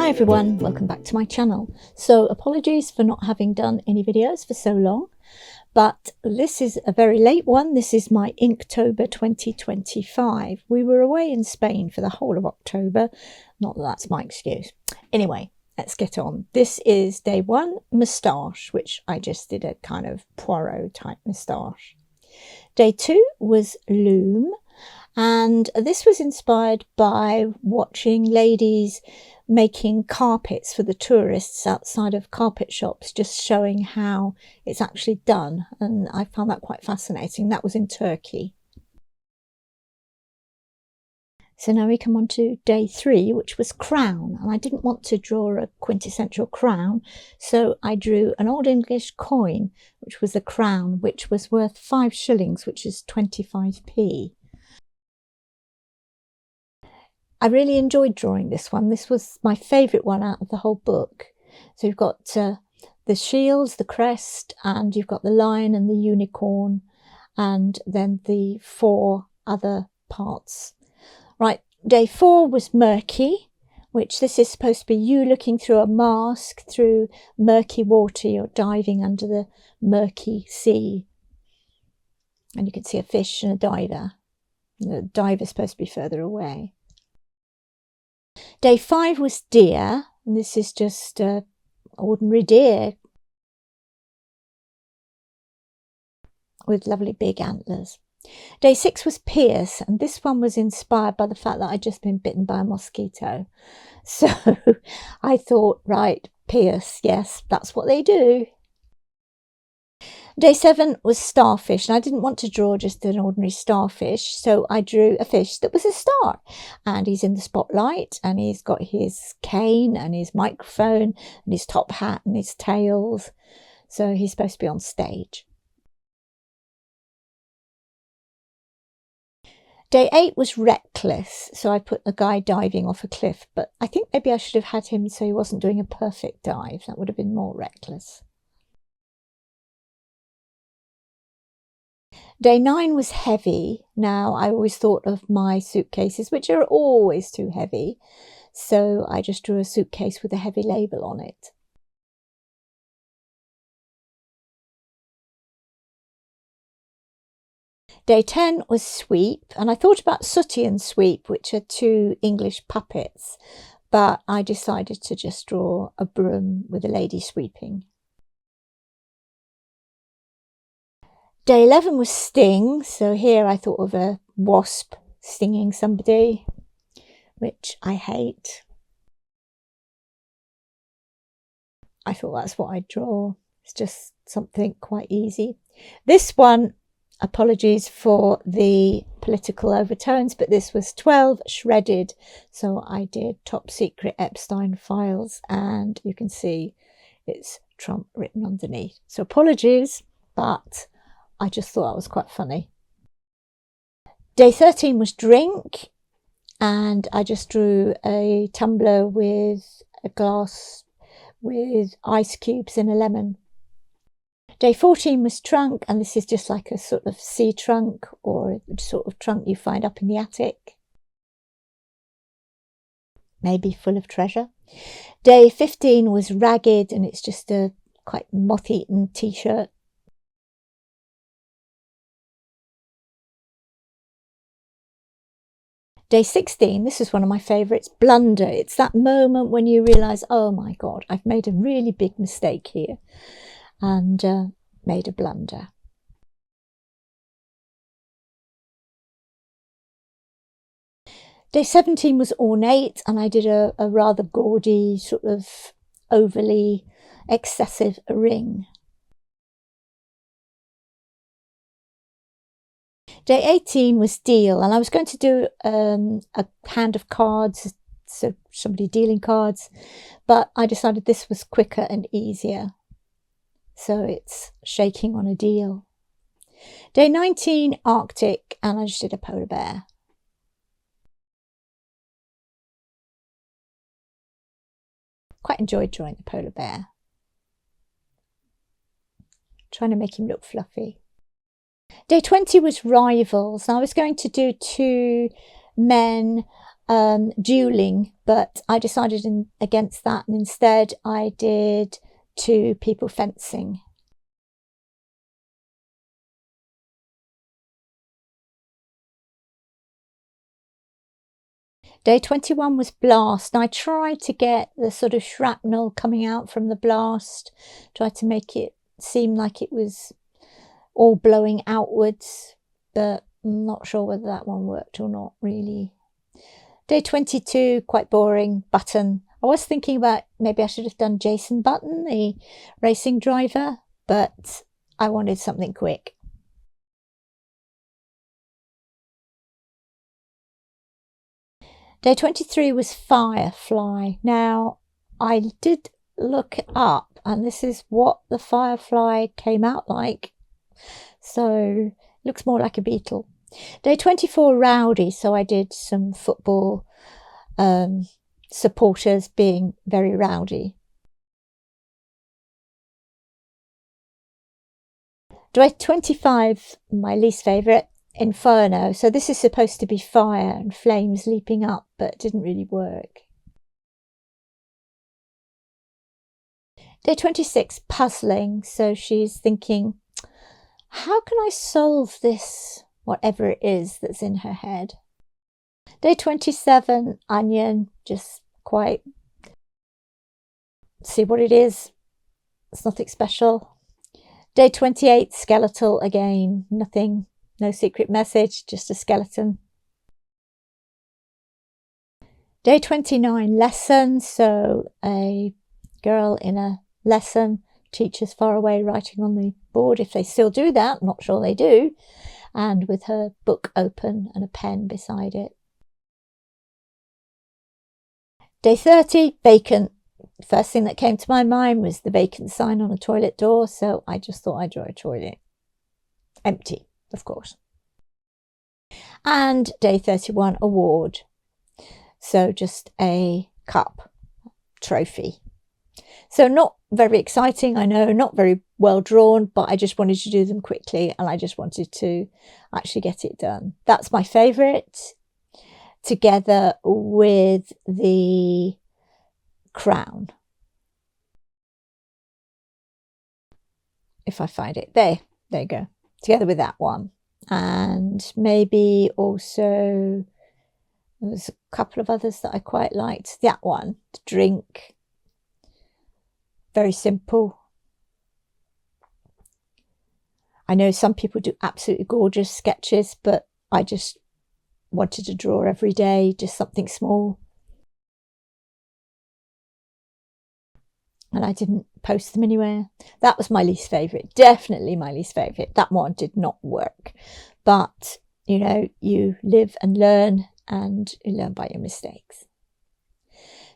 Hi everyone, welcome back to my channel. So apologies for not having done any videos for so long, but this is a very late one. This is my Inktober 2025. We were away in Spain for the whole of October. Not that that's my excuse. Anyway, let's get on. This is day one, moustache, which I just did a kind of Poirot type moustache. Day two was loom, and this was inspired by watching ladies making carpets for the tourists outside of carpet shops, just showing how it's actually done, and I found that quite fascinating. That was in Turkey. So now we come on to day three, which was crown, and I didn't want to draw a quintessential crown, so I drew an Old English coin, which was a crown, which was worth 5 shillings, which is 25p. I really enjoyed drawing this one. This was my favourite one out of the whole book. So you've got the shields, the crest, and you've got the lion and the unicorn, and then the 4 other parts. Right, day 4 was murky, which this is supposed to be you looking through a mask through murky water. You're diving under the murky sea. And you can see a fish and a diver. The diver's supposed to be further away. Day 5 was deer, and this is just ordinary deer with lovely big antlers. Day 6 was pierce, and this one was inspired by the fact that I'd just been bitten by a mosquito. So I thought, right, pierce, yes, that's what they do. Day 7 was starfish, and I didn't want to draw just an ordinary starfish, so I drew a fish that was a star, and he's in the spotlight, and he's got his cane and his microphone and his top hat and his tails, so he's supposed to be on stage. Day 8 was reckless, so I put a guy diving off a cliff, but I think maybe I should have had him so he wasn't doing a perfect dive. That would have been more reckless. Day 9 was heavy. Now, I always thought of my suitcases, which are always too heavy, so I just drew a suitcase with a heavy label on it. Day 10 was sweep, and I thought about Sooty and Sweep, which are 2 English puppets, but I decided to just draw a broom with a lady sweeping. Day 11 was sting, so here I thought of a wasp stinging somebody, which I hate. I thought that's what I'd draw. It's just something quite easy. This one, apologies for the political overtones, but this was 12 shredded, so I did top secret Epstein files, and you can see it's Trump written underneath. So apologies, but I just thought that was quite funny. Day 13 was drink, and I just drew a tumbler with a glass with ice cubes and a lemon. Day 14 was trunk, and this is just like a sort of sea trunk, or a sort of trunk you find up in the attic. Maybe full of treasure. Day 15 was ragged, and it's just a quite moth-eaten t-shirt. Day 16, this is one of my favourites, blunder. It's that moment when you realise, oh my God, I've made a really big mistake here, and made a blunder. Day 17 was ornate, and I did a rather gaudy, sort of overly excessive ring. Day 18 was deal, and I was going to do a hand of cards, so somebody dealing cards, but I decided this was quicker and easier. So it's shaking on a deal. Day 19, Arctic, and I just did a polar bear. Quite enjoyed drawing the polar bear. Trying to make him look fluffy. Day 20 was rivals. Now I was going to do 2 men dueling, but I decided against that, and instead I did 2 people fencing. Day 21 was blast, and I tried to get the sort of shrapnel coming out from the blast, tried to make it seem like it was all blowing outwards, but I'm not sure whether that one worked or not really. Day 22, quite boring, Button. I was thinking about maybe I should have done Jason Button, the racing driver, but I wanted something quick. Day 23 was Firefly. Now, I did look it up, and this is what the Firefly came out like. So, it looks more like a beetle. Day 24, Rowdy. So I did some football supporters being very rowdy. Day 25, my least favourite, Inferno. So this is supposed to be fire and flames leaping up, but it didn't really work. Day 26, puzzling. So she's thinking, how can I solve this, whatever it is that's in her head? Day 27, onion, just quite see what it is. It's nothing special. Day 28, skeletal again, nothing. No secret message, just a skeleton. Day 29, lesson. So a girl in a lesson, teacher's far away writing on the board, if they still do that, I'm not sure they do, and with her book open and a pen beside it. Day 30, vacant. First thing that came to my mind was the vacant sign on a toilet door, so I just thought I'd draw a toilet. Empty, of course. And day 31, award. So just a cup, trophy. So not very exciting, I know, not very well drawn, but I just wanted to do them quickly, and I just wanted to actually get it done. That's my favourite, together with the crown. If I find it. There you go. Together with that one. And maybe also there's a couple of others that I quite liked. That one, the drink. Very simple. I know some people do absolutely gorgeous sketches, but I just wanted to draw every day, just something small. And I didn't post them anywhere. That was my least favourite, definitely my least favourite. That one did not work. But, you know, you live and learn, and you learn by your mistakes.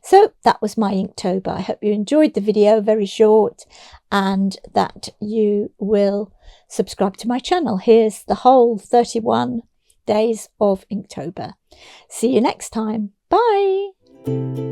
So that was my Inktober. I hope you enjoyed the video, very short, and that you will subscribe to my channel. Here's the whole 31 days of Inktober. See you next time. Bye.